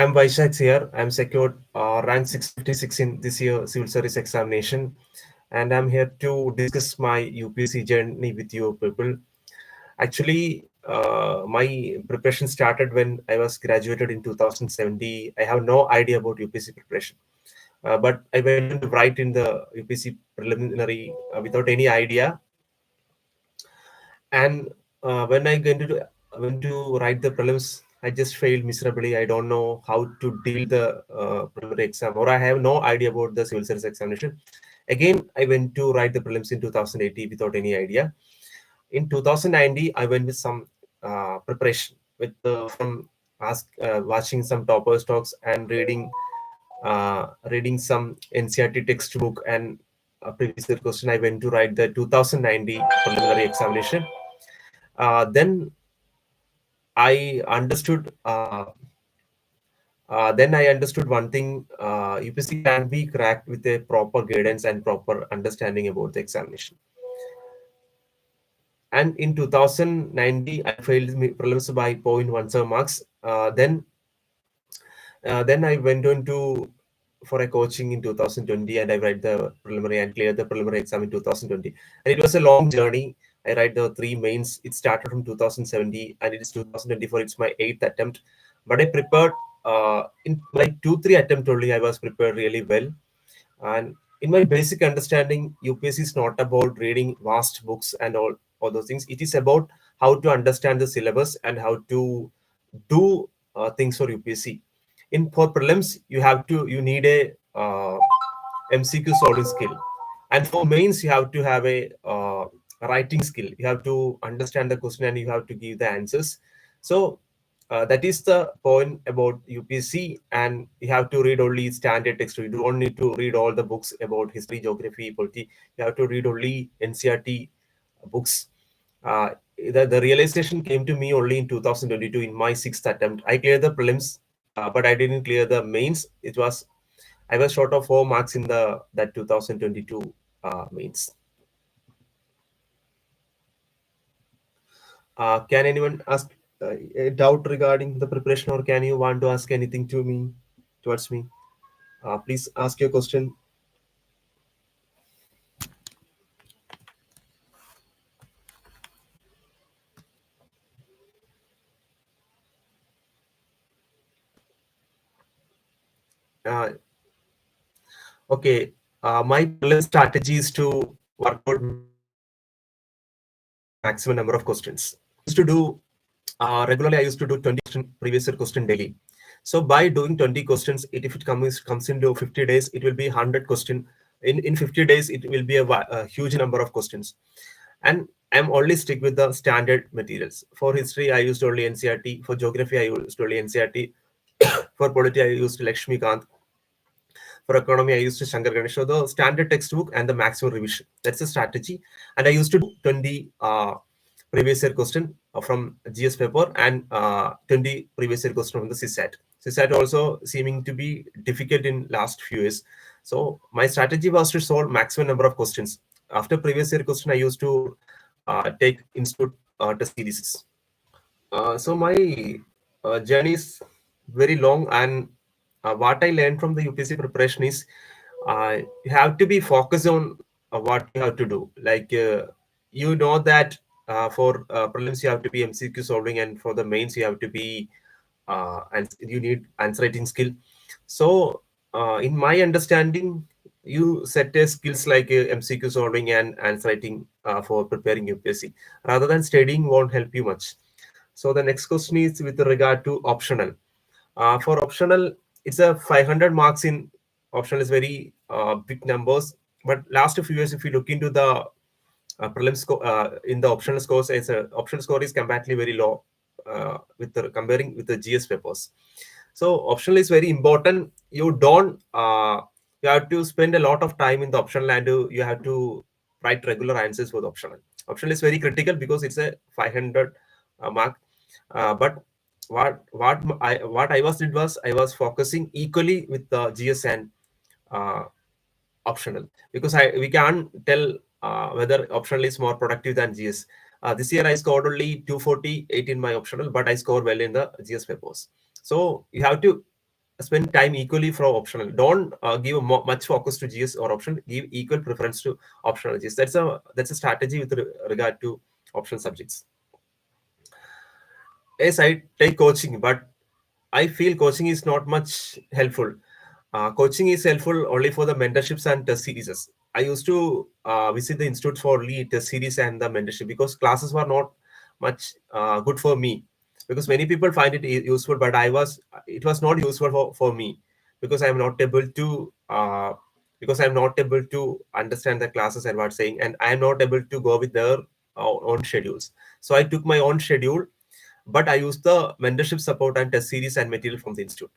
I'm Vaisakh here. I'm secured rank 656 in this year civil service examination, and I'm here to discuss my UPSC journey with you people. Actually, my preparation started when I was graduated in 2017. I have no idea about UPSC preparation, but I went to write in the UPSC preliminary without any idea. And when I went to write the prelims, I just failed miserably. I don't know how to deal the preliminary exam, or I have no idea about the civil service examination. Again, I went to write the prelims in 2018 without any idea. In 2019, I went with some preparation with from watching some toppers talks and reading some NCERT textbook and previous year question. I went to write the 2019 preliminary examination. Then I understood. Then I understood one thing: UPSC can be cracked with a proper guidance and proper understanding about the examination. And in 2019, I failed prelims by 0.17 marks. Then I went on to for a coaching in 2020, and I write the preliminary and cleared the preliminary exam in 2020. And it was a long journey. I write the three mains. It started from 2017, and it is 2024. It's my eighth attempt, but I prepared in like 2-3 attempt only. I was prepared really well, and in my basic understanding, UPSC is not about reading vast books and all those things. It is about how to understand the syllabus and how to do things for UPSC. In for prelims, you need a MCQ solving skill, and for mains, you have to have a writing skill. You have to understand the question and you have to give the answers. So that is the point about UPSC, and you have to read only standard text. You don't need to read all the books about history, geography, polity. You have to read only NCERT books. The realization came to me only in 2022 in my sixth attempt. I cleared the prelims, but I didn't clear the mains. I was short of 4 marks in that 2022 mains. Can anyone ask a doubt regarding the preparation, or can you want to ask anything towards me? Please ask your question. Uh, okay, my prelim strategy is to work out maximum number of questions. Used to do regularly. I used to do 20 previous year question daily. So by doing 20 questions, if it comes into 50 days, it will be 100 question. In 50 days, it will be a huge number of questions. And I'm only stick with the standard materials. For history, I used only NCERT. For geography, I used only NCERT. For polity, I used Lakshmi Kant. For economy, I used to Shankar Ganesh. So the standard textbook and the maximum revision. That's the strategy. And I used to do 20 previous year question from GS paper and 20 previous year question from the CSAT. CSAT also seeming to be difficult in last few years. So my strategy was to solve maximum number of questions. After previous year question, I used to take institute test series. So my journey is very long, and what I learned from the UPSC preparation is you have to be focused on what you have to do. Like you know that for prelims you have to be MCQ solving, and for the mains you have to be and you need answer writing skill. So in my understanding, you set a skills like MCQ solving and answer writing for preparing UPSC. Rather than studying won't help you much. So the next question is with regard to optional. For optional, it's a 500 marks in optional is very big numbers. But last few years, if you look into the prelim score in the optional scores, it's a optional score is comparatively very low comparing with the GS papers. So optional is very important. You have to spend a lot of time in the optional, and you have to write regular answers for the optional. Optional is very critical because it's a 500 mark. But what I was I was focusing equally with the GS and uh, optional, because we can't tell whether optional is more productive than GS. This year I scored only 248 in my optional, but I scored well in the GS papers. So you have to spend time equally for optional. Don't give much focus to GS or optional. Give equal preference to optional GS. That's a strategy with regard to optional subjects. Yes, I take coaching, but I feel coaching is not much helpful. Coaching is helpful only for the mentorships and test series. I used to visit the institute for only test series and the mentorship because classes were not much good for me. Because many people find it useful, but it was not useful for me because I'm not able to understand the classes and what's saying, and I'm not able to go with their own schedules. So I took my own schedule, but I used the mentorship support and test series and material from the institute.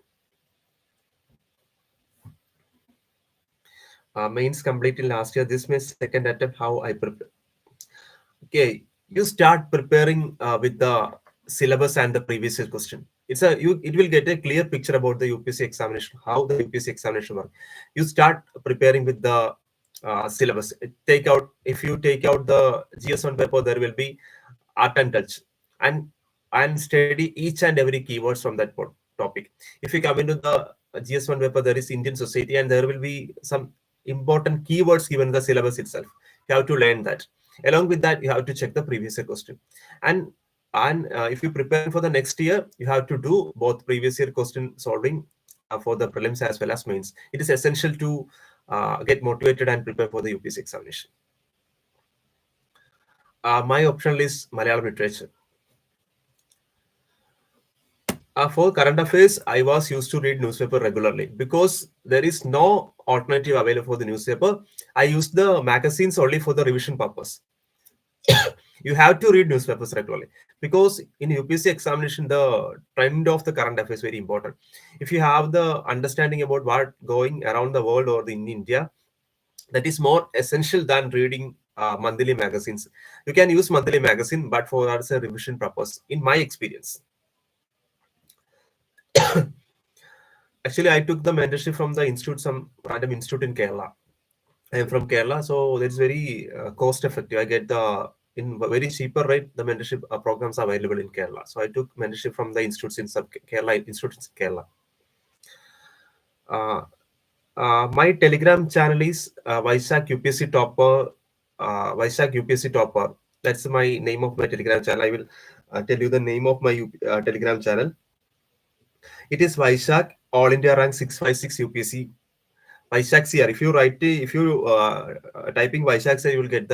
Mains completed last year. This my second attempt. How I prepare? Okay, you start preparing with the syllabus and the previous year question. It will get a clear picture about the UPSC examination, how the UPSC examination works. You start preparing with the syllabus. If you take out the GS1 paper, there will be art and touch, and study each and every keywords from that topic. If you come into the GS1 paper, there is Indian society, and there will be some important keywords given in the syllabus itself. You have to learn that. Along with that, you have to check the previous year question. And if you prepare for the next year, you have to do both previous year question solving for the prelims as well as mains. It is essential to get motivated and prepare for the UPSC examination. My optional is Malayalam literature. For current affairs, I was used to read newspaper regularly because there is no alternative available for the newspaper. I use the magazines only for the revision purpose. You have to read newspapers regularly because in UPSC examination, the trend of the current affairs is very important. If you have the understanding about what going around the world or in India, that is more essential than reading monthly magazines. You can use monthly magazine, but for as a revision purpose, in my experience. Actually, I took the mentorship from the institute, some random institute in Kerala. I am from Kerala, so it's very cost effective. I get the in very cheaper rate the mentorship programs are available in Kerala. So I took mentorship from the institutes in Kerala institutes in Kerala. My Telegram channel is Vaisakh UPSC Topper. Vaisakh UPSC Topper. That's my name of my Telegram channel. I will tell you the name of my Telegram channel. It is Vaisakh All India Rank 656 UPSC. Vaisakh CR. If you typing Vaisakh CR, you will get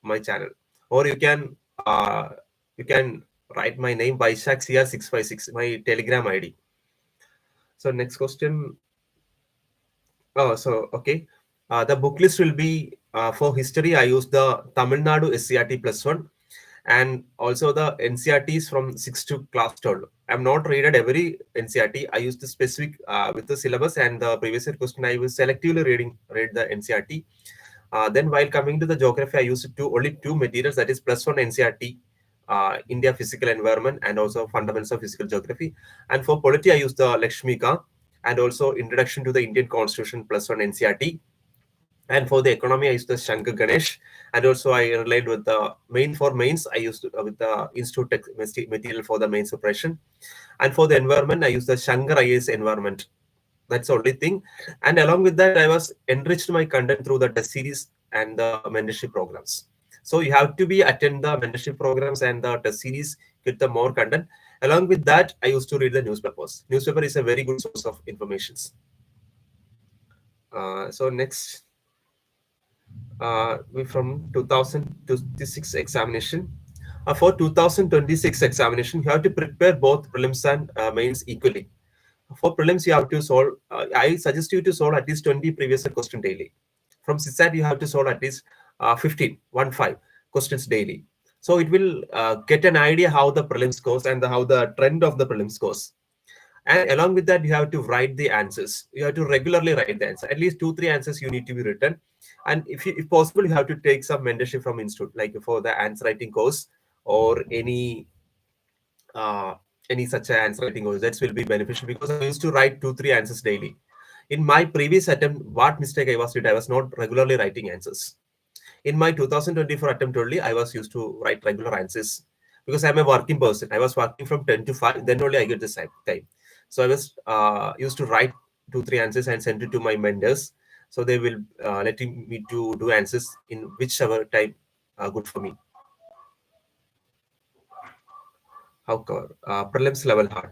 my channel. Or you can write my name Vaisakh CR 656, my Telegram ID. So next question. Oh, so okay. The book list will be for history. I use the Tamil Nadu SCRT +1, and also the NCERTs from 6 to class 12. I'm not read every NCERT. I use the specific with the syllabus and the previous year question. I was selectively read the NCERT. Then while coming to the geography, I used to only two materials, that is +1 NCERT, India physical environment, and also fundamentals of physical geography. And for polity, I use the Lakshmika and also introduction to the Indian Constitution +1 NCERT. And for the economy, I used the Shankar Ganesh, and also I relied with the mains. I used with the institute text material for the main suppression, and for the environment, I used the Shankar IAS environment. That's the only thing. And along with that, I was enriched my content through the test series and the mentorship programs. So you have to be attend the mentorship programs and the test series, get the more content. Along with that, I used to read the newspapers. Newspaper is a very good source of informations. So next, we from 2026 examination. For 2026 examination, you have to prepare both prelims and mains equally. For prelims, you have to solve. I suggest you to solve at least 20 previous year question daily. From CSAT, you have to solve at least 15 questions daily. So it will get an idea how the prelims goes and how the trend of the prelims goes. And along with that, you have to write the answers. You have to regularly write the answer. At least 2-3 answers you need to be written. And if possible, you have to take some mentorship from institute, like for the answer writing course or uh, any such answer writing course. That will be beneficial because I used to write 2-3 answers daily. In my previous attempt, what mistake I was not regularly writing answers. In my 2024 attempt only, I was used to write regular answers because I'm a working person. I was working from 10 to 5, then only I get the time. So I was used to write 2-3 answers and send it to my mentors. So they will letting me to do answers in whichever time good for me. How cover prelims level hard.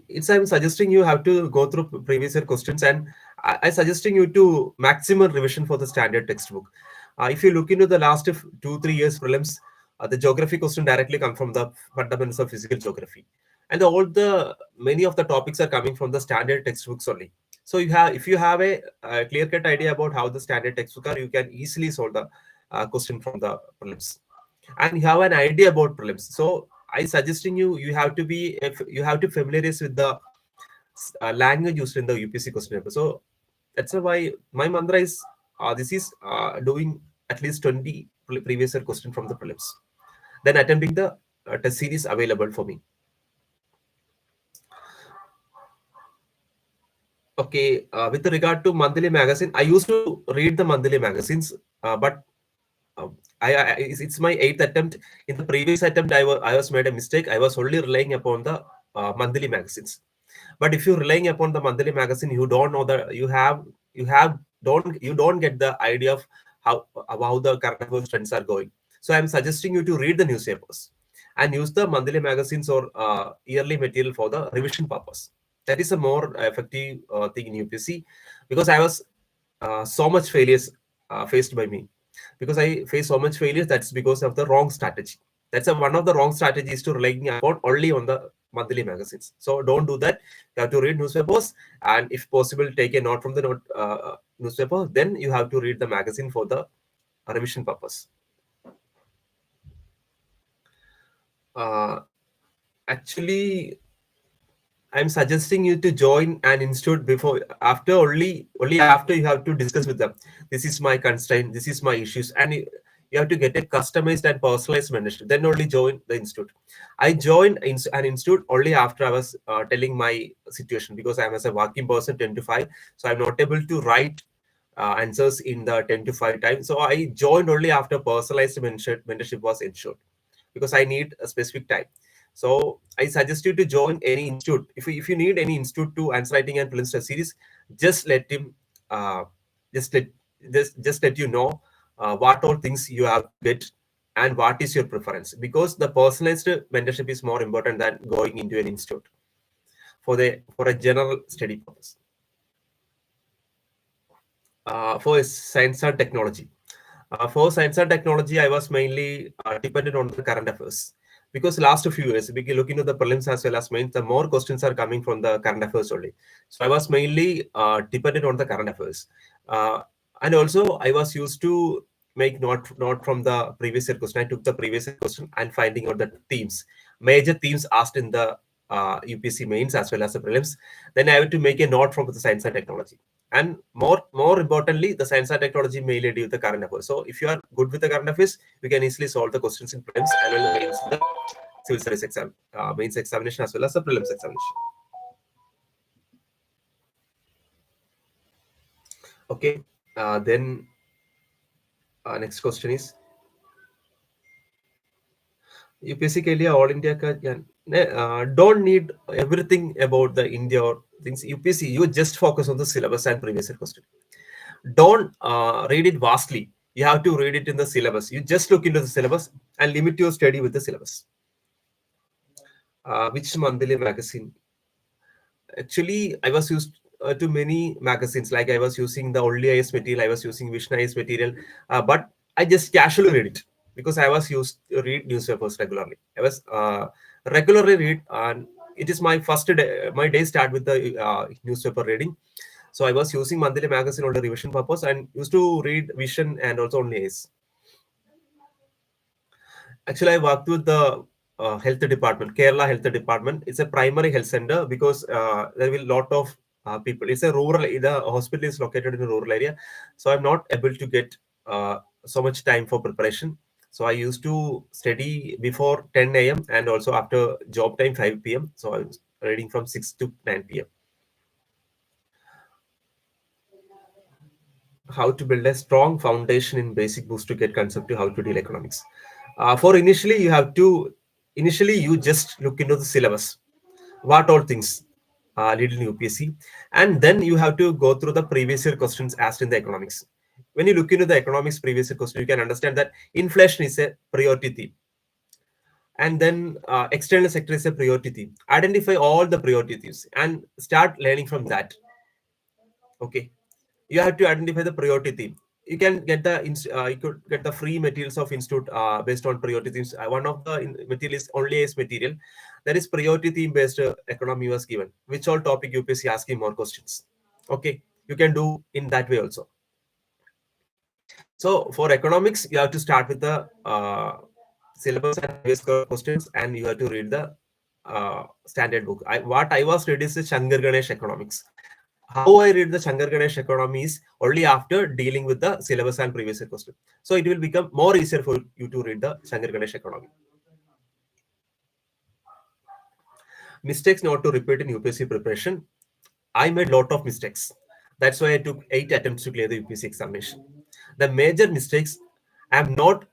It's I'm suggesting you have to go through previous year questions, and I suggesting you to maximum revision for the standard textbook. If you look into the last 2-3 years prelims, the geography question directly come from the fundamentals of physical geography, and all the many of the topics are coming from the standard textbooks only. So you have, if you have a clear cut idea about how the standard textbook are, you can easily solve the question from the prelims, and you have an idea about prelims. So I suggesting you, you have to be, if you have to familiarize with the language used in the UPSC question paper. So that's why my mantra is this is doing at least 20 previous year question from the prelims, then attempting the test series available for me. Okay, with regard to monthly magazine, I used to read the monthly magazines, but it's my eighth attempt. In the previous attempt, I was made a mistake. I was only relying upon the monthly magazines. But if you're relying upon the monthly magazine, you don't know that you don't get the idea of how the current affairs trends are going. So I'm suggesting you to read the newspapers and use the monthly magazines or yearly material for the revision purpose. That is a more effective thing in UPSC, because I was so much failures faced by me. Because I face so much failures, that's because of the wrong strategy. That's one of the wrong strategies, to relying upon only on the monthly magazines. So don't do that. You have to read newspapers, and if possible, take a note from the newspaper. Then you have to read the magazine for the revision purpose. Uh, Actually, I'm suggesting you to join an institute before, after only after you have to discuss with them. This is my constraint. This is my issues, and you have to get a customized and personalized mentorship. Then only join the institute. I joined an institute only after I was telling my situation, because I was a working person 10 to 5, so I'm not able to write answers in the 10 to 5 time. So I joined only after personalized mentorship was ensured, because I need a specific time. So I suggest you to join any institute. If you need any institute to answer writing and prelims test series, just let him uh, just let just let you know what all things you have to get and what is your preference, because the personalized mentorship is more important than going into an institute for a general study purpose. For science and technology. For science and technology, I was mainly dependent on the current affairs, because last few years, we can look into the prelims as well as mains, the more questions are coming from the current affairs only. So I was mainly dependent on the current affairs, and also I was used to make not from the previous year question. I took the previous year question and finding out the themes, major themes asked in the UPSC mains as well as the prelims. Then I have to make a note from the science and technology. And more importantly, the science and technology may lead you with the current affairs. So if you are good with the current affairs, you can easily solve the questions in prelims and well mains in the civil service exam, mains examination as well as the prelims examination. Okay, then next question is UPSC के लिए all India का don't need everything about the India or things. UPSC, you just focus on the syllabus and previous year question. Don't read it vastly. You have to read it in the syllabus. You just look into the syllabus and limit your study with the syllabus. Which monthly magazine? Actually, I was used to many magazines. Like I was using the Only IS material, I was using Vishnu IS material, but I just casually read it, because I was used to read newspapers regularly. I was regularly read, and it is my first day. My day start with the newspaper reading. So I was using monthly magazine on the revision purpose and used to read Vision and also Only IS. Actually, I worked with the health department, Kerala Health Department. It's a primary health center, because there will lot of people. It's a rural. The hospital is located in a rural area, so I'm not able to get so much time for preparation. So I used to study before 10 a.m. and also after job time 5 p.m. So I was reading from 6 to 9 p.m. How to build a strong foundation in basic books to get concept to how to deal economics. For initially, you just look into the syllabus. What all things? lead in UPSC. And then you have to go through the previous year questions asked in the economics. When you look into the economics previous year question, you can understand that inflation is a priority theme. And then external sector is a priority theme. Identify all the priority themes and start learning from that. Okay, you have to identify the priority theme. You can get you could get the free materials of institute based on priority themes. One of the material is only as material, that is priority theme based economy was given, which all topic UPSC asking more questions. Okay, you can do in that way also. So for economics, you have to start with the syllabus and previous questions, and you have to read the standard book. What I was reading is the Shankar Ganesh economics. How I read the Shankar Ganesh economy is only after dealing with the syllabus and previous year question. So it will become more easier for you to read the Shankar Ganesh economy. Mistakes not to repeat in UPSC preparation. I made lot of mistakes. That's why I took 8 attempts to clear the UPSC examination. The major mistakes, I'm not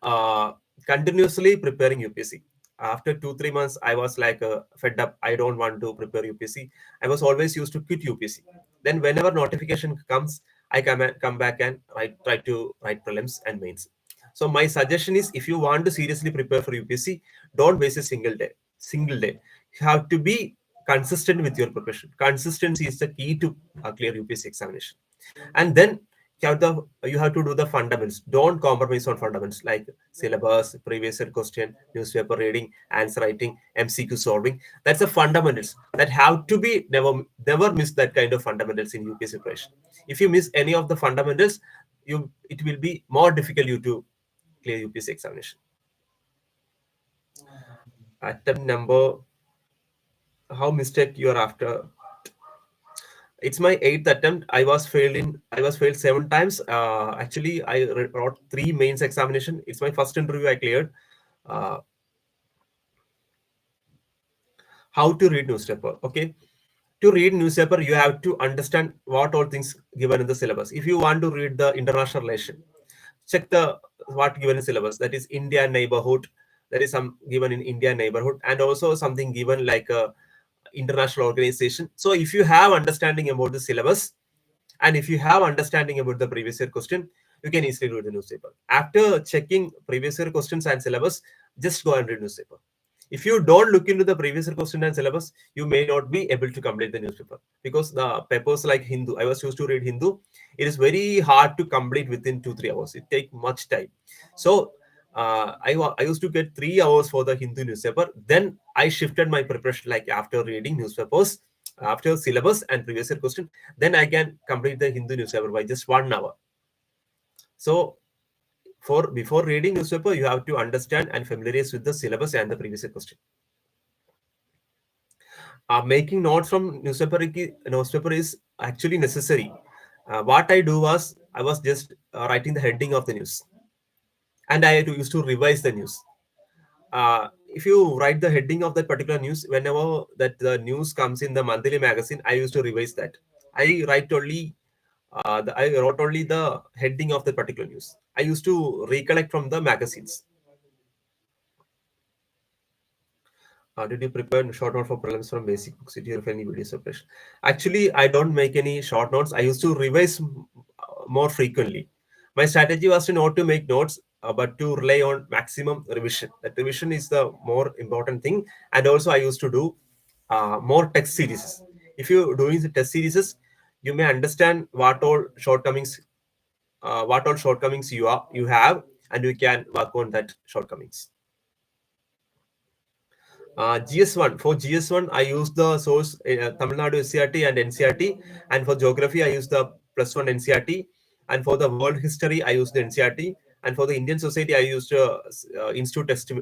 continuously preparing UPSC. After 2-3 months, I was like fed up. I don't want to prepare UPSC. I was always used to quit UPSC. Then whenever notification comes, I come back and try to write prelims and mains. So my suggestion is, if you want to seriously prepare for UPSC, don't waste a single day. Single day. You have to be consistent with your preparation. Consistency is the key to clear UPSC examination. And then you have to do the fundamentals. Don't compromise on fundamentals like syllabus, previous year question, newspaper reading, answer writing, MCQ solving. That's the fundamentals that have to be never miss that kind of fundamentals in UPSC preparation. If you miss any of the fundamentals, it will be more difficult you to clear UPSC examination. Attempt number, how mistake you are after. It's my 8th attempt. I was failed 7 times. Actually, I wrote 3 mains examination. It's my first interview I cleared. How to read newspaper? Okay, to read newspaper, you have to understand what all things given in the syllabus. If you want to read the international relation, check the what given in syllabus. That is India neighborhood. There is some given in India neighborhood, and also something given like a international organization. So if you have understanding about the syllabus, and if you have understanding about the previous year question, you can easily read the newspaper. After checking previous year questions and syllabus, just go and read newspaper. If you don't look into the previous year question and syllabus, you may not be able to complete the newspaper, because the papers like Hindu, I was used to read Hindu. It is very hard to complete within 2-3 hours. It takes much time. So I used to get 3 hours for the Hindu newspaper. Then I shifted my preparation, like after reading newspapers, after syllabus and previous year question, then I can complete the Hindu newspaper by just 1 hour. So before reading newspaper, you have to understand and familiarize with the syllabus and the previous year question. Making notes from newspaper is actually necessary. What I do was, I was just writing the heading of the news, and I used to revise the news. If you write the heading of that particular news, whenever that the news comes in the monthly magazine, I used to revise that. I wrote only the heading of the particular news. I used to recollect from the magazines. Did you prepare short note for prelims from basic books? Did you have any video separation? Actually, I don't make any short notes. I used to revise more frequently. My strategy was to not to make notes, but to rely on maximum revision. That revision is the more important thing. And also, I used to do more text series. If you're doing the test series, you may understand what all shortcomings you have, and you can work on that shortcomings. GS1, for GS1 I use the source Tamil Nadu SCRT and NCERT, and for geography I use the +1 NCERT, and for the world history I use the NCERT, and for the Indian society I used institute test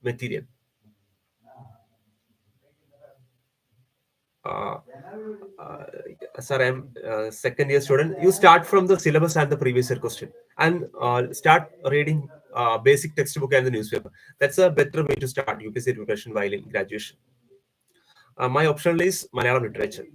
material. Sir, I'm second year student. You start from the syllabus and the previous year question, and start reading basic textbook and the newspaper. That's a better way to start UPSC preparation while in graduation. My optional is Malayalam literature.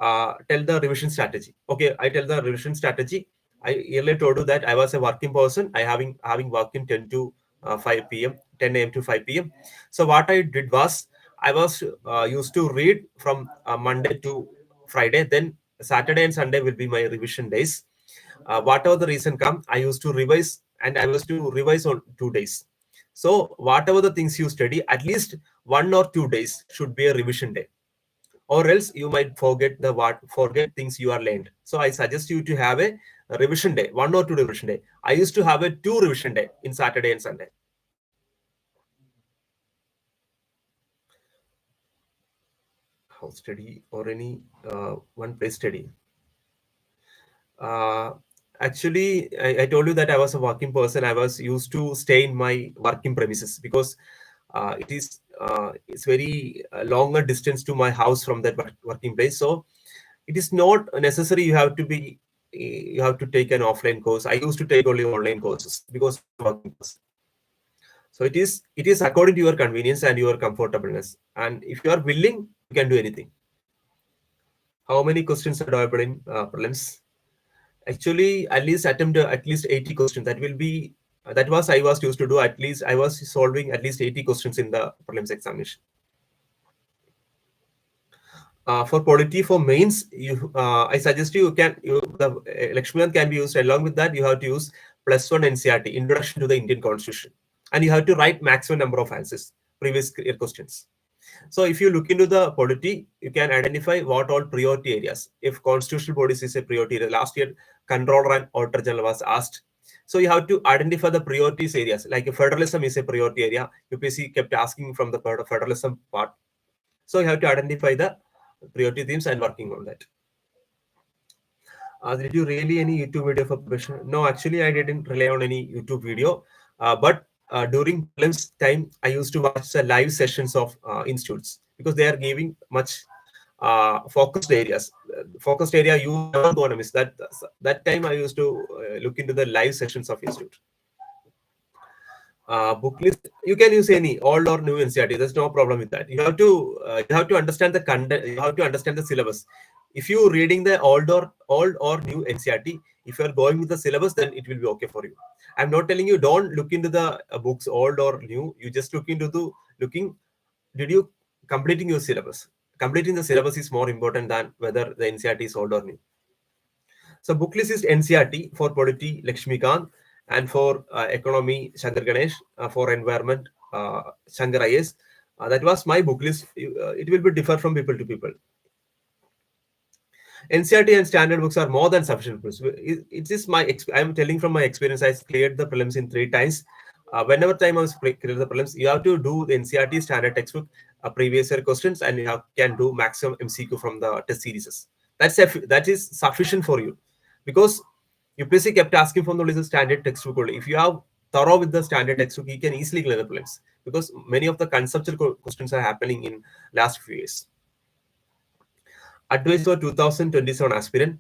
Tell the revision strategy. Okay, I tell the revision strategy. I earlier told you that I was a working person. I having working 10 to 5 p.m., 10 a.m. to 5 p.m. So what I did was, I was used to read from Monday to Friday. Then Saturday and Sunday will be my revision days. Whatever the reason come, I used to revise, and I was to revise on 2 days. So whatever the things you study, at least 1 or 2 days should be a revision day, or else you might forget things you are learned. So I suggest you to have a revision day, 1 or 2 revision day. I used to have a 2 revision day in Saturday and Sunday. House study or any one place study. Uh, Actually, I told you that I was a working person. I was used to stay in my working premises because it's very longer distance to my house from that working place. So it is not necessary you have to take an offline course. I used to take only online courses because I was a working person. So it is according to your convenience and your comfortableness. And if you are willing, you can do anything. How many questions are available in prelims? Actually, at least attempt at least 80 questions. That will be that was I was used to do. At least I was solving at least 80 questions in the prelims examination. For polity for mains, I suggest the Lakshman can be used. Along with that, you have to use +1 NCERT, Introduction to the Indian Constitution, and you have to write maximum number of answers, previous year questions. So if you look into the polity, you can identify what all priority areas. If constitutional bodies is a priority area, last year Controller and Auditor General was asked. So you have to identify the priorities areas. Like if federalism is a priority area, UPSC kept asking from the federalism part. So you have to identify the priority themes and working on that. Did you really any YouTube video for preparation? No, actually I didn't rely on any YouTube video. But during prelims time, I used to watch the live sessions of institutes because they are giving much focused areas. Focused area you never want to miss. That time I used to look into the live sessions of institute. Book list, you can use any old or new NCERT. There's no problem with that. You have to understand the content. You have to understand the syllabus. If you reading the old or new NCERT, if you are going with the syllabus, then it will be okay for you. I'm not telling you don't look into the books old or new. You just look into the looking. Did you completing your syllabus? Completing the syllabus is more important than whether the NCERT is old or new. So book list is NCERT, for polity Lakshmikant, and for economy Shankar Ganesh, for environment Shankar IS. That was my book list. It will be differ from people to people. NCERT and standard books are more than sufficient. It is I'm telling from my experience. I cleared the prelims in 3 times. Whenever time I was clear the prelims, you have to do the NCERT standard textbook, previous year questions, and can do maximum MCQ from the test series. That is sufficient for you, because UPSC kept asking from the standard textbook only. If you have thorough with the standard textbook, you can easily clear the prelims, because many of the conceptual questions are happening in last few years. Advice for 2027 aspirant: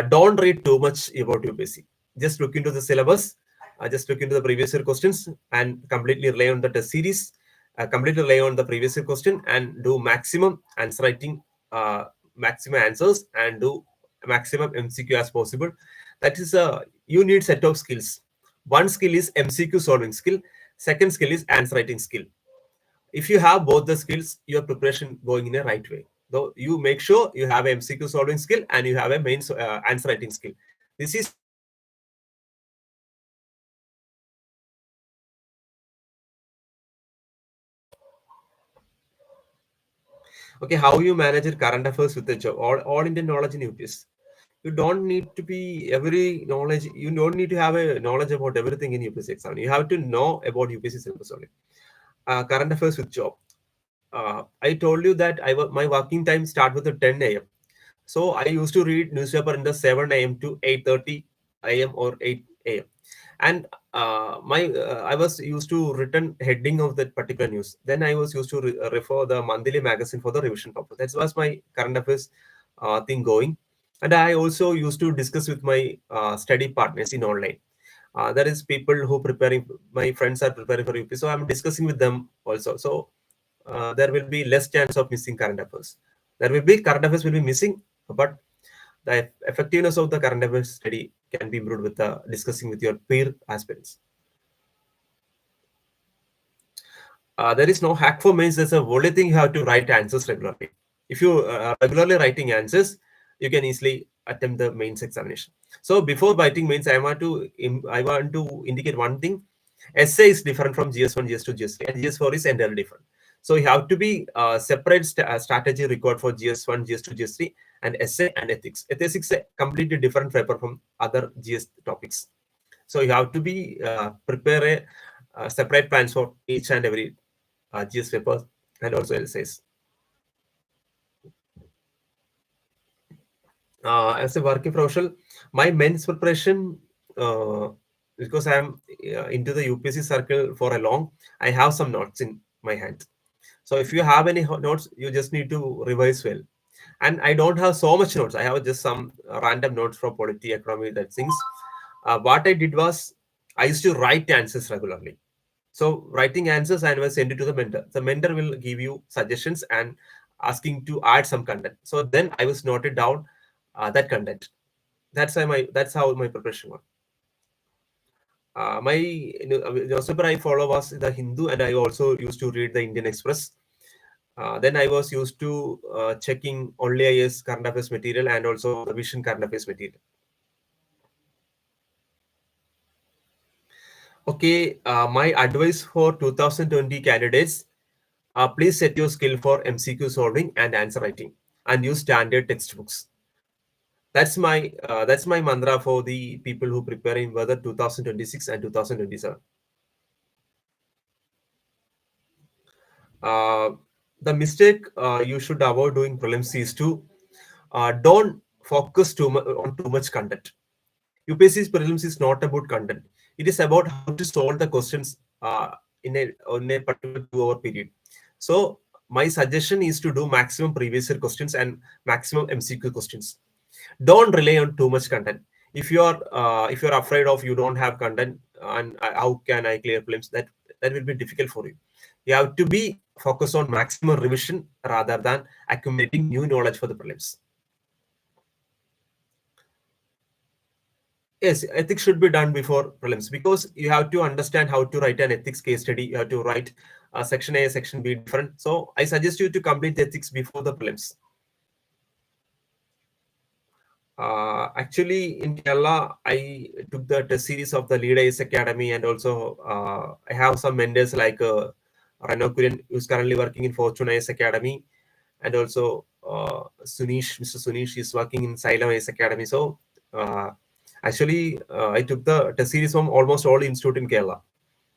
don't read too much about UPSC. Just look into the syllabus, just look into the previous year questions, and completely rely on the test series, completely rely on the previous year question, and do maximum answer writing, maximum answers, and do maximum MCQ as possible. That is you need set of skills. One skill is MCQ solving skill. Second skill is answer writing skill. If you have both the skills, your preparation going in a right way. Though you make sure you have a MCQ solving skill and you have a main answer writing skill. This is okay. How you manage your current affairs with the job? All Indian knowledge in UPS. You don't need to be every knowledge. You don't need to have a knowledge about everything in UPSC exam. You have to know about UPSC syllabus only. Current affairs with job. I told you that my working time start with the 10 a.m. So I used to read newspaper in the 7 a.m. to 8:30 a.m. or 8 a.m. And I was used to written heading of that particular news. Then I was used to refer the monthly magazine for the revision purpose. That was my current affairs thing going. And I also used to discuss with my study partners in online. There is people who preparing. My friends are preparing for UP, so I'm discussing with them also. So there will be less chance of missing current affairs. There will be current affairs will be missing, but the effectiveness of the current affairs study can be improved with discussing with your peer aspirants. There is no hack for mains. There's a only thing you have to write answers regularly. If you are regularly writing answers, you can easily attempt the mains examination. So before writing mains, I want to indicate one thing. Essay is different from GS1, GS2, GS3, and GS4 is entirely different. So you have to be separate strategy required for GS1, GS2, GS3, and essay and ethics. Ethics is a completely different paper from other GS topics. So you have to be prepare a separate plans for each and every GS papers and also essays. As a working professional, my mains preparation, because I am into the UPSC circle for a long, I have some notes in my hand. So if you have any notes, you just need to revise well. And I don't have so much notes. I have just some random notes from polity, economy, that things. What I did was I used to write answers regularly. So writing answers and was send it to the mentor. The mentor will give you suggestions and asking to add some content. So then I was noted down that content. That's how my preparation was. My newspaper I follow was the Hindu, and I also used to read the Indian Express. Then I was used to checking only IAS current affairs material and also the Vision current affairs material. Okay, my advice for 2020 candidates: please set your skill for MCQ solving and answer writing, and use standard textbooks. That's my mantra for the people who preparing whether 2026 and 2027. Uh, the mistake you should avoid doing prelims is to don't focus on too much content. UPSC's prelims is not about content. It is about how to solve the questions in a particular 2 hour period. So my suggestion is to do maximum previous year questions and maximum MCQ questions. Don't rely on too much content. If you're afraid of you don't have content and how can I clear prelims, that will be difficult for you. You have to be focused on maximum revision rather than accumulating new knowledge for the prelims. Yes, ethics should be done before prelims because you have to understand how to write an ethics case study. You have to write section A, section B different. So I suggest you to complete the ethics before the prelims. Actually, in Kerala, I took the test series of the Lead IAS Academy, and also I have some mentors like Rano Kurian, who's currently working in Fortune IAS Academy, and also Mr. Sunish is working in Salem IAS Academy. So actually, I took the test series from almost all institute in Kerala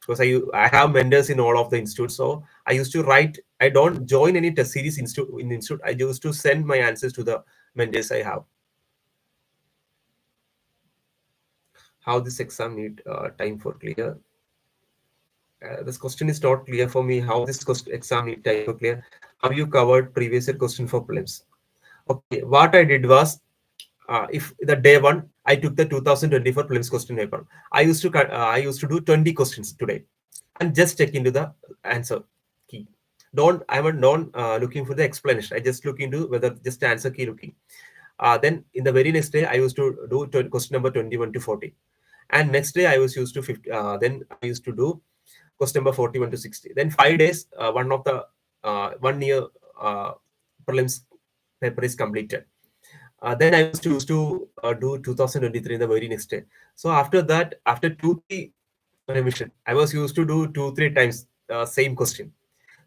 because I have mentors in all of the institutes. So I used to write. I don't join any test series institute. I used to send my answers to the mentors I have. How this exam need time for clear? This question is not clear for me. How this exam need time for clear? Have you covered previous year question for prelims? Okay, what I did was, if the day one I took the 2024 prelims question paper, I used to do 20 questions today, and just check into the answer key. I'm not looking for the explanation. I just look into whether just answer key looking. Then in the very next day, I used to do question number 21 to 40. And next day I was used to 50. Then I used to do question number 41 to 60. Then 5 days, one of the 1 year prelims paper is completed. Then I was used to do 2023 in the very next day. So after that, after 2-3 revision, I was used to do 2-3 times same question.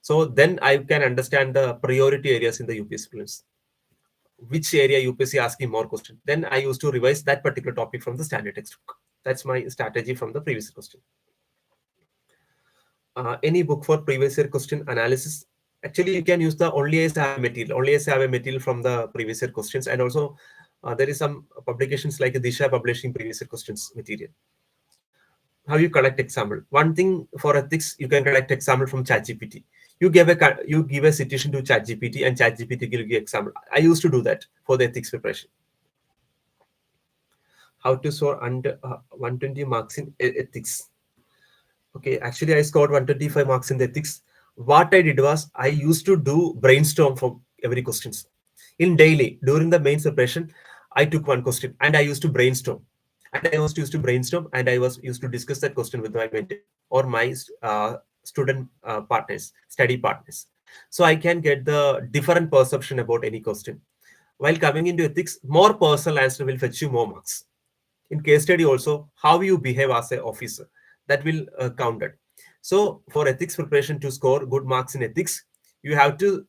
So then I can understand the priority areas in the UPSC prelims. Which area UPSC asking more question. Then I used to revise that particular topic from the standard textbook. That's my strategy from the previous question. Any book for previous year question analysis? Actually, you can use the only as have material. Only as have a material from the previous year questions, and also there is some publications like Disha publishing previous year questions material. How you collect example? One thing for ethics, you can collect example from ChatGPT. You give a citation to ChatGPT, and ChatGPT will give you example. I used to do that for the ethics preparation. How to score under 120 marks in ethics? Okay, actually, I scored 125 marks in the ethics. What I did was I used to do brainstorm for every questions. In daily, during the main preparation, I took one question and I used to brainstorm. And I was used to brainstorm and I was used to discuss that question with my mentor or my student partners, study partners. So I can get the different perception about any question. While coming into ethics, more personal answer will fetch you more marks. In case study also, how you behave as an officer, that will counted. So for ethics preparation to score good marks in ethics, you have to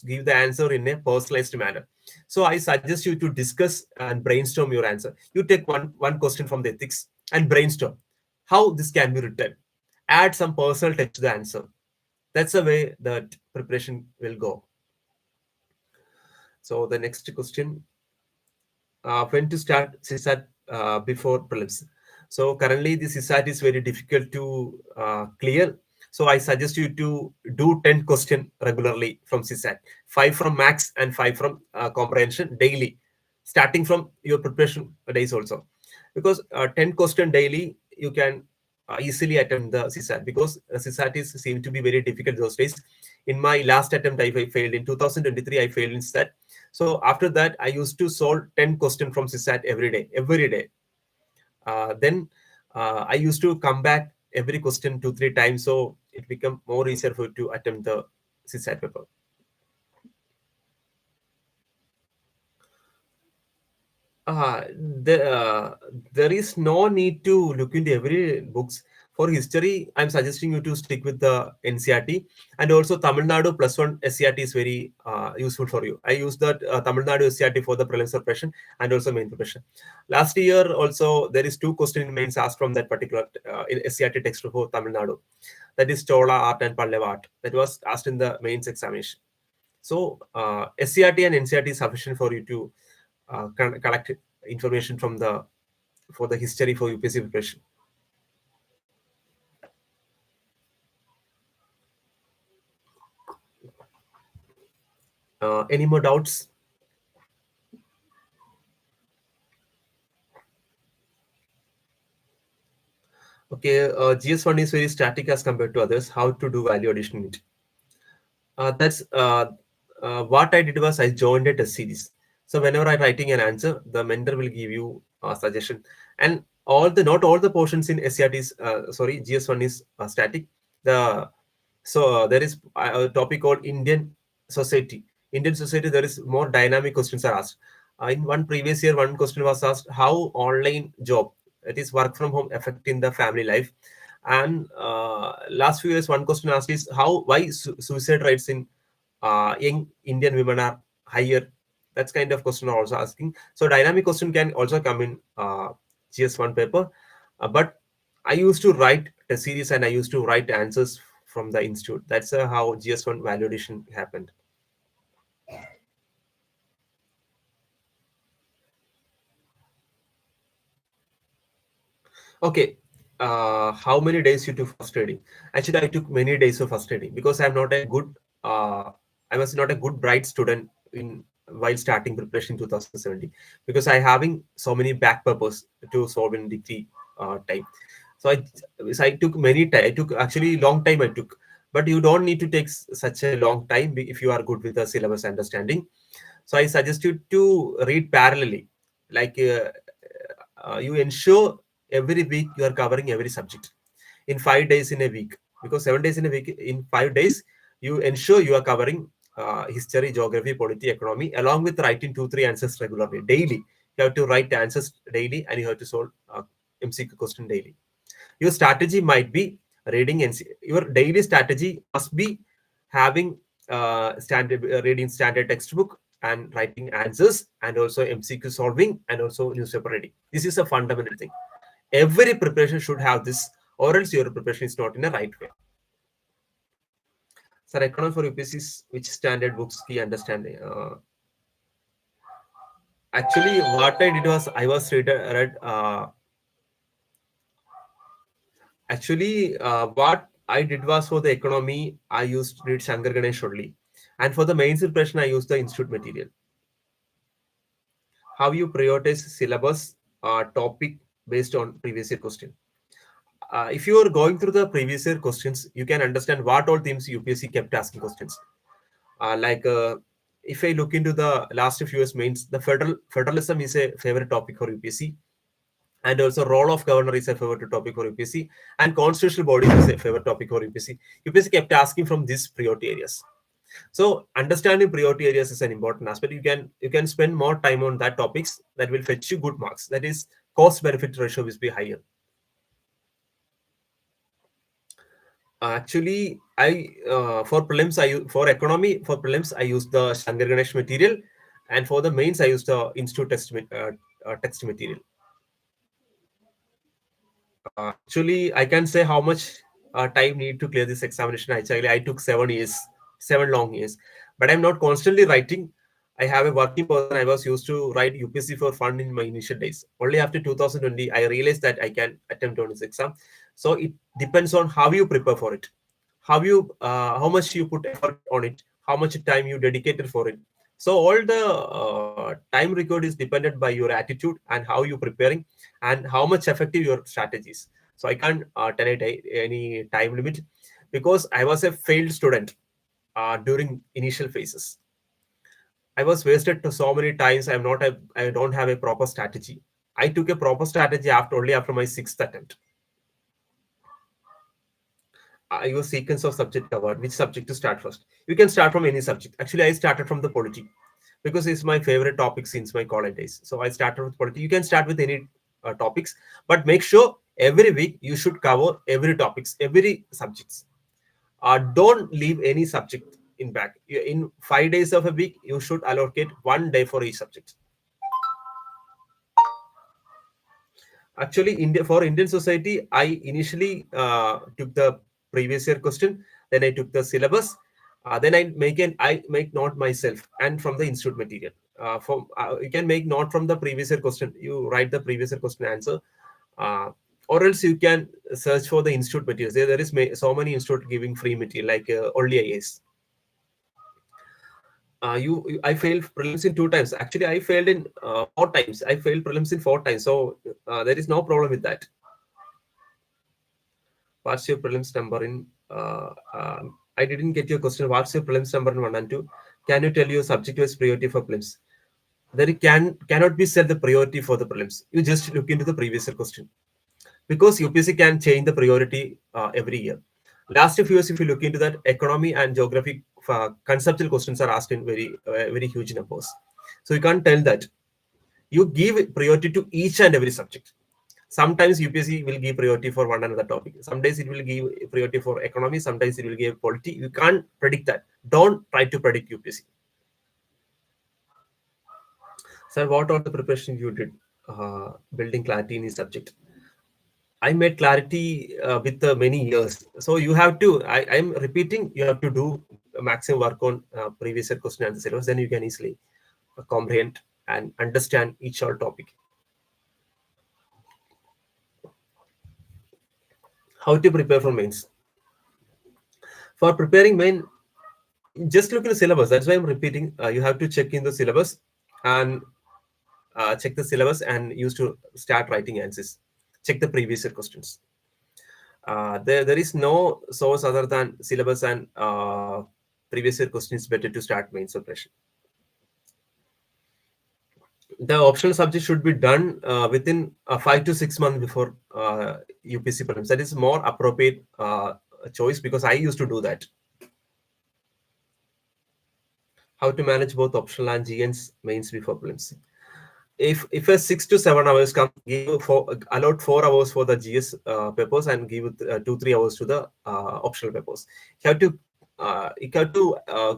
give the answer in a personalized manner. So I suggest you to discuss and brainstorm your answer. You take one question from the ethics and brainstorm how this can be written. Add some personal touch to the answer. That's the way that preparation will go. So the next question, when to start CSAT before prelims. So currently the CSAT is very difficult to clear. So I suggest you to do 10 question regularly from CSAT, 5 from max and 5 from comprehension daily, starting from your preparation days also. Because 10 question daily, you can easily attempt the CSAT, because CSAT is seem to be very difficult those days. In my last attempt, I failed. In 2023, I failed in SAT. So after that, I used to solve 10 questions from CSAT every day, every day. Then I used to come back every question 2-3 times, so it became more easier for to attempt the CSAT paper. There is no need to look into every books. For history, I'm suggesting you to stick with the NCERT, and also Tamil Nadu plus one SCRT is very useful for you. I use that Tamil Nadu SCRT for the prelims preparation and also main preparation. Last year also there is 2 questions in mains asked from that particular SCRT text for Tamil Nadu. That is Chola art and Pallava art. That was asked in the mains examination. So SCRT and NCERT is sufficient for you to collect information from the for the history for UPSC preparation. Any more doubts? Okay, GS1 is very static as compared to others. How to do value addition in it? That's what I did was I joined a test series. So whenever I'm writing an answer, the mentor will give you a suggestion. And not all the portions in SCRT is GS1 is static. There is a topic called Indian society. Indian society, there is more dynamic questions are asked. In one previous year, one question was asked how online job, it is work from home, affecting the family life. And last few years, one question asked is why suicide rates in young Indian women are higher. That's kind of question are also asking. So dynamic question can also come in GS1 paper. But I used to write a series and I used to write answers from the institute. That's how GS1 validation happened. Okay. How many days you took for study? Actually, I took many days of first study because I was not a good bright student in while starting preparation in 2017, because I having so many back papers to solve in degree time. So I took many time. I took actually long time I took, but you don't need to take such a long time if you are good with the syllabus understanding. So I suggest you to read parallelly, like you ensure every week you are covering every subject in 5 days in a week, because 7 days in a week, in 5 days you ensure you are covering history, geography, polity, economy, along with writing 2-3 answers regularly daily. You have to write answers daily and you have to solve MCQ question daily. Your strategy might be reading your daily strategy must be having standard reading standard textbook and writing answers, and also MCQ solving, and also newspaper reading. This is a fundamental thing. Every preparation should have this, or else your preparation is not in the right way. Sir, economy for UPSC is which standard books key understanding? Actually, what I did was I was read actually, what I did was for the economy, I used to read Shankar Ganesh only. And for the mains preparation, I used the institute material. How you prioritize syllabus topic based on previous year question. If you are going through the previous year questions, you can understand what all themes UPSC kept asking questions. If I look into the last few years mains, the federalism is a favorite topic for UPSC. And also role of governor is a favorite topic for UPSC, and constitutional bodies is a favorite topic for UPSC. UPSC kept asking from these priority areas. So understanding priority areas is an important aspect. You can spend more time on that topics that will fetch you good marks. That is, cost benefit ratio will be higher. Actually, I for prelims for economy for prelims I use the Shankar Ganesh material, and for the mains I use the institute text material. Actually, I can say how much time need to clear this examination. Actually, I took 7 years, 7 long years, but I'm not constantly writing. I have a working person. I was used to write UPSC for fun in my initial days. Only after 2020, I realized that I can attempt on this exam. So it depends on how you prepare for it, how much you put effort on it, how much time you dedicated for it. So all the time record is dependent by your attitude and how you preparing and how much effective your strategies. So I can't tell it any time limit, because I was a failed student during initial phases. I was wasted to so many times. I don't have a proper strategy. I took a proper strategy only after my sixth attempt. Your sequence of subject covered, which subject to start first. You can start from any subject. Actually, I started from the polity because it's my favorite topic since my college days. So I started with polity. You can start with any topics, but make sure every week you should cover every topics, every subjects. Don't leave any subject in back. In 5 days of a week, you should allocate 1 day for each subject. Actually, for Indian society, I initially took the previous year question, then I took the syllabus, then I make note myself and from the institute material. You can make note from the previous year question. You write the previous year question answer, uh, or else you can search for the institute materials. There is so many institute giving free material like only IAS. I failed prelims in 2 times. Actually, I failed in 4 times. I failed prelims in 4 times, so there is no problem with that. What's your prelims number in? I didn't get your question. What's your prelims number in 1 and 2? Can you tell your subject-wise priority for prelims? There cannot be set the priority for the prelims. You just look into the previous year question, because UPSC can change the priority every year. Last few years, if you look into that, economy and geography conceptual questions are asked in very huge numbers. So you can't tell that. You give priority to each and every subject. Sometimes UPSC will give priority for one another topic. Some days it will give priority for economy. Sometimes it will give polity. You can't predict that. Don't try to predict UPSC. Sir, what are the preparation you did building clarity in this subject? I made clarity with many years. So you have to, I'm repeating, you have to do maximum work on previous year question and syllabus. Then you can easily comprehend and understand each all topic. How to prepare for mains? For preparing main, just look at the syllabus. That's why I'm repeating. You have to check in the syllabus and check the syllabus and use to start writing answers. Check the previous year questions. There is no source other than syllabus and previous year questions. Better to start main preparation. The optional subject should be done within 5 to 6 months before UPSC prelims. That is more appropriate choice, because I used to do that. How to manage both optional and GN's mains before prelims? If a 6 to 7 hours come, allot 4 hours for the GS papers and give 2-3 hours to the optional papers. You have to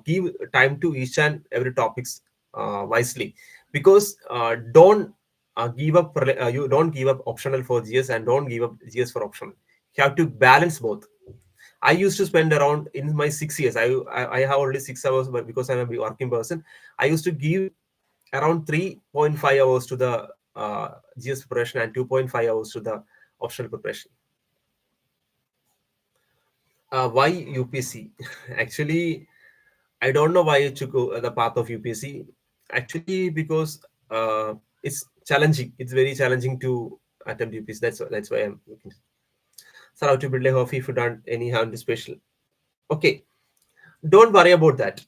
give time to each and every topics wisely, because don't give up. You don't give up optional for GS and don't give up GS for optional. You have to balance both. I used to spend around, in my 6 years, I have only 6 hours, but because I'm a working person, I used to give around 3.5 hours to the GS preparation and 2.5 hours to the optional preparation. Why UPSC? Actually, I don't know why I took the path of UPSC. Actually, because it's challenging. It's very challenging to attempt UPSC. That's why I'm looking. Sir, how to build a hobby if you don't any hand special? Okay, don't worry about that.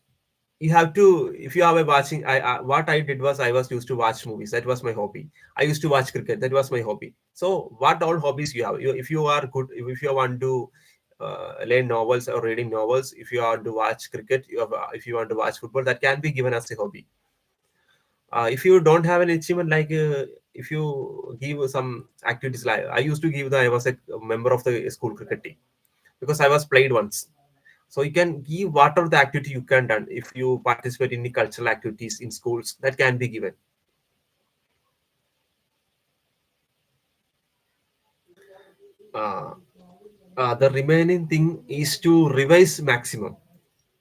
you have to, if you have a watching, what I did was I was used to watch movies. That was my hobby. I used to watch cricket. That was my hobby. So what all hobbies you have? If you are good, if you want to learn novels or reading novels, if you want to watch cricket, if you want to watch football, that can be given as a hobby. If you don't have an achievement, like if you give some activities, like I used to give, I was a member of the school cricket team because I was played once. So you can give whatever the activity you can done. If you participate in the cultural activities in schools, that can be given. Uh, the remaining thing is to revise maximum.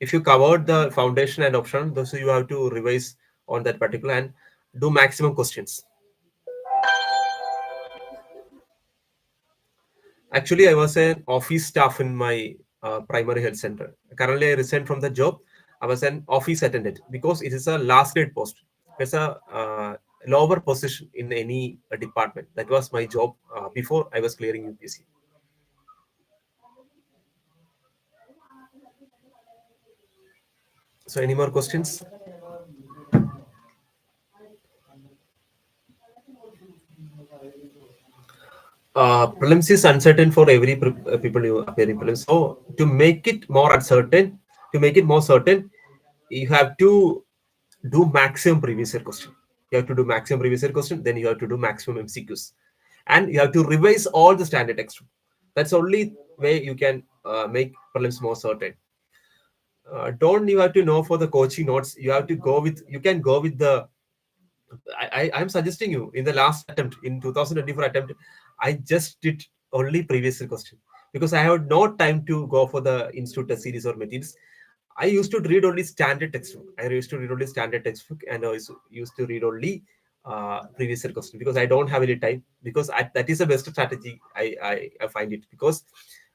If you covered the foundation and option, those you have to revise on that particular and do maximum questions. Actually, I was an office staff in my primary health center. Currently, I resigned from the job. I was an office attendant because it is a last grade post. It's a lower position in any department. That was my job before I was clearing UPSC. So, any more questions? Prelims is uncertain for every people you appear in prelims. So, to make it more uncertain, to make it more certain, you have to do maximum previous year question. You have to do maximum previous year question, then you have to do maximum MCQs, and you have to revise all the standard text. That's only way you can make prelims more certain. Don't you have to know for the coaching notes? You have to go with. You can go with the. I'm suggesting you in the last attempt in 2024 attempt. I just did only previous year question because I had no time to go for the institute test series or materials. I used to read only standard textbook. I used to read only standard textbook, and I used to read only previous year question because I don't have any time. Because that is the best strategy. I find it because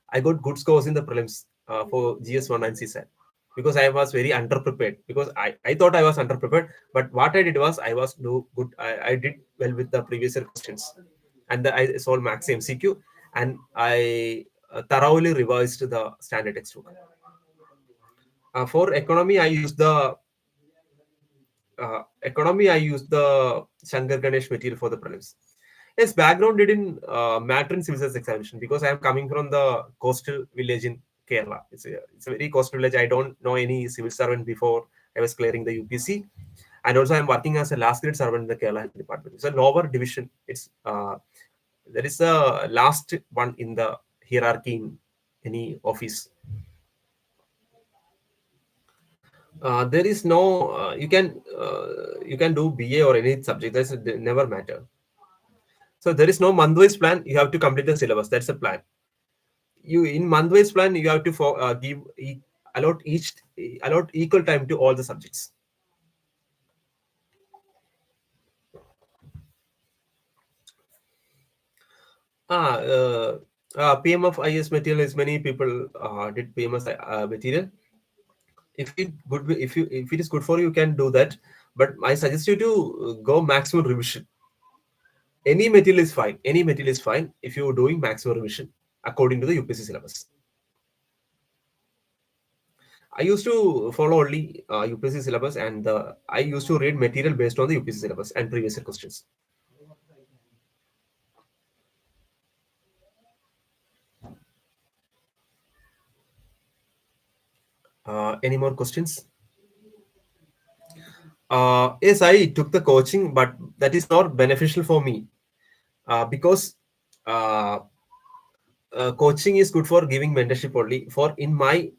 I got good scores in the prelims for GS1 and CSAT because I was very underprepared. Because I thought I was underprepared, but what I did was I was no good. I did well with the previous year questions, and I solved max MCQ, and I thoroughly revised the standard textbook. For economy, I used the Shankar Ganesh material for the prelims. Yes, background didn't matter in civil service examination because I am coming from the coastal village in Kerala. It's a very coastal village. I don't know any civil servant before I was clearing the UPC, and also I'm working as a last grade servant in the Kerala Health Department. It's a lower division. It's there is a last one in the hierarchy in any office. There is no you can do BA or any subject. That's never matter. So there is no month-wise plan. You have to complete the syllabus. That's the plan. You in month-wise plan you have to give allot each allot equal time to all the subjects. PMF IS material is many people did PMS material. If it is good for you, you can do that. But I suggest you to go maximum revision. Any material is fine. Any material is fine if you're doing maximum revision according to the UPSC syllabus. I used to follow only UPSC syllabus, and I used to read material based on the UPSC syllabus and previous year questions. Any more questions? Yes, I took the coaching, but that is not beneficial for me because uh, coaching is good for giving mentorship only for in my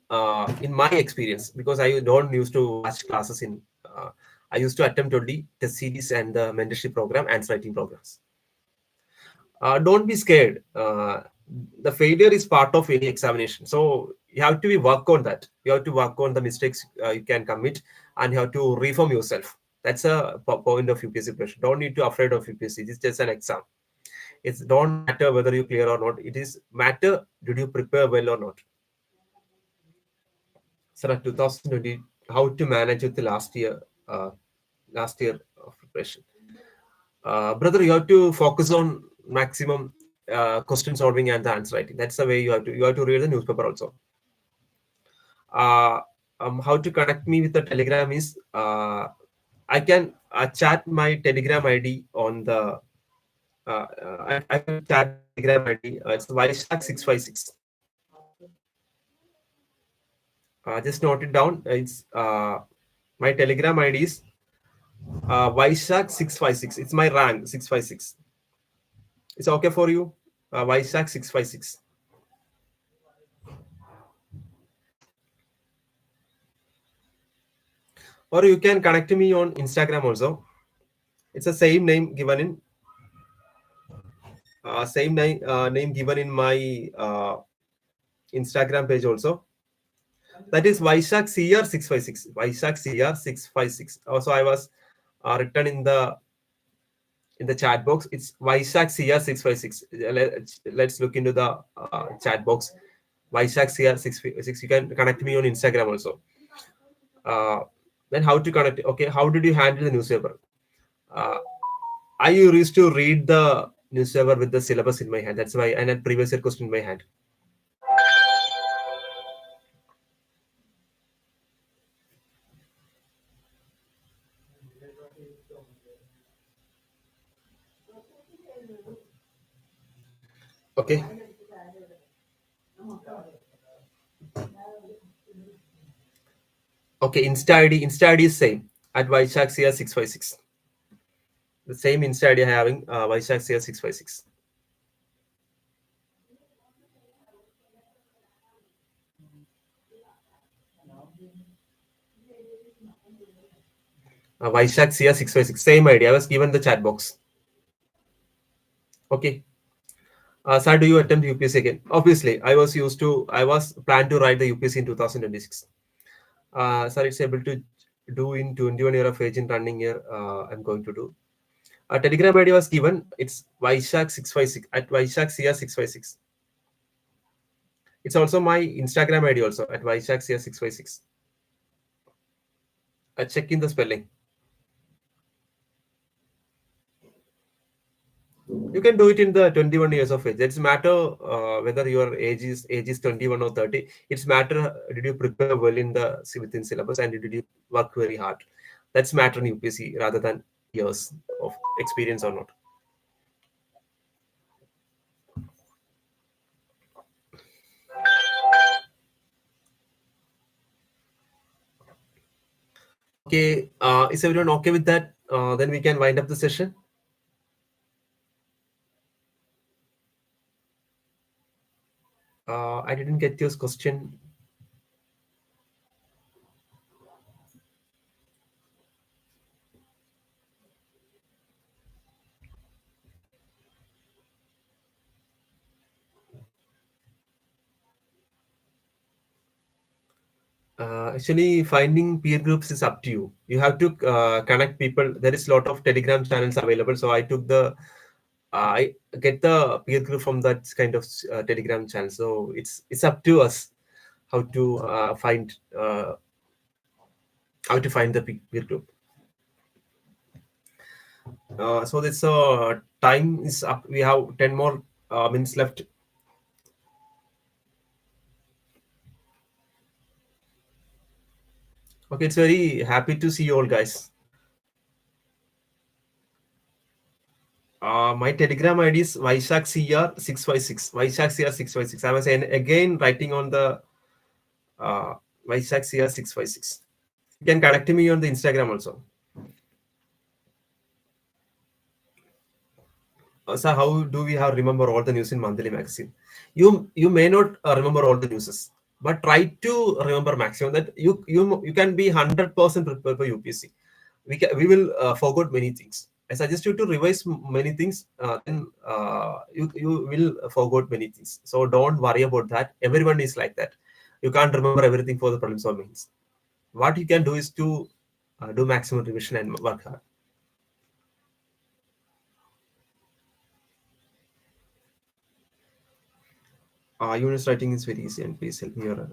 experience because I don't used to watch classes in. I used to attempt only test series and the mentorship program and writing programs. Don't be scared. The failure is part of any examination, so you have to work on that. You have to work on the mistakes you can commit, and you have to reform yourself. That's a point of UPSC pressure. Don't need to afraid of UPSC. It's just an exam. It's don't matter whether you clear or not. It is matter did you prepare well or not. So 2020, how to manage with the last year of preparation. Brother, you have to focus on maximum question solving and the answer writing. That's the way you have to read the newspaper also. how to connect me with the Telegram is I can chat my Telegram ID on the I can chat my Telegram ID. It's Vaisakh656. Just note it down. It's my Telegram ID is Vaisakh656. It's my rank 656. It's okay for you? Vaisakh656. Or you can connect me on Instagram also. It's the same name given in name given in my Instagram page also. That is Vaisakh CR656. Vaisakh CR656. Also, I was written in the chat box. It's Vaisakh CR656. Let's look into the chat box. Vaisakh CR656. You can connect me on Instagram also. Then how to connect? Okay, how did you handle the newspaper? Uh, I used to read the newspaper with the syllabus in my hand. That's why I had previous year question in my hand. Okay. Okay, Insta ID is same at Vaishak CR656. The same Insta ID having Vaishak CR656. Vaishak CR656. Same ID. I was given the chat box. Okay. Sir, do you attempt UPSC again? Obviously, I was planned to write the UPSC in 2026. Sir, it's able to do in 21 year of age in running year. I'm going to do. A Telegram ID was given. It's Vaishak656 at Vaishak CR656. It's also my Instagram ID also at Vaishak CR656. Check in the spelling. You can do it in the 21 years of age. It's matter whether your age is 21 or 30. It's matter did you prepare well in the within syllabus and did you work very hard. That's matter in UPSC rather than years of experience or not. Okay, is everyone okay with that? Then we can wind up the session. I didn't get your question. Actually, finding peer groups is up to you. You have to connect people. There is a lot of Telegram channels available. So I took the I get the peer group from that kind of Telegram channel. So it's up to us how to find the peer group. So this time is up. We have 10 more minutes left. Okay, it's very happy to see you all guys. My Telegram ID is Vaishak CR656. Vaishak CR656. I was again writing on the Vaishak CR656. You can connect me on the Instagram also. So how do we have remember all the news in monthly magazine? You may not remember all the newses, but try to remember maximum that you can be 100% prepared for UPSC. We will forget many things. I suggest you to revise many things. Then you will forget many things. So don't worry about that. Everyone is like that. You can't remember everything for the prelims or mains. What you can do is to do maximum revision and work hard. Unit writing is very easy, and please help me here.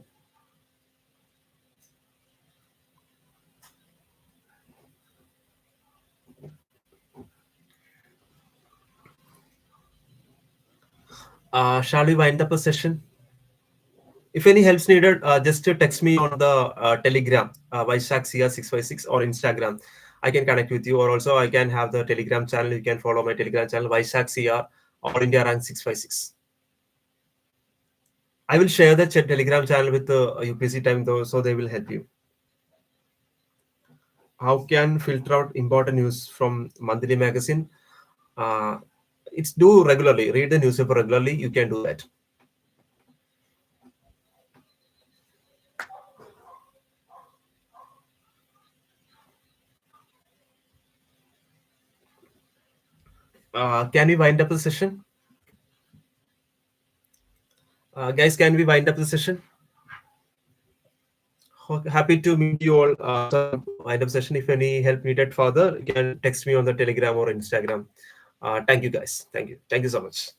Shall we wind up a session? If any helps needed, just to text me on the Telegram, Vaisakh CR656, or Instagram. I can connect with you, or also I can have the Telegram channel. You can follow my Telegram channel, Vaisakh CR, All India Rank 656. I will share the Telegram channel with the UPSC time, though, so they will help you. How can filter out important news from monthly magazine? Uh, it's do regularly. Read the newspaper regularly. You can do that. Can we wind up the session? Guys, can we wind up the session? Happy to meet you all. Some wind up session. If any help needed further, you can text me on the Telegram or Instagram. Thank you, guys. Thank you. Thank you so much.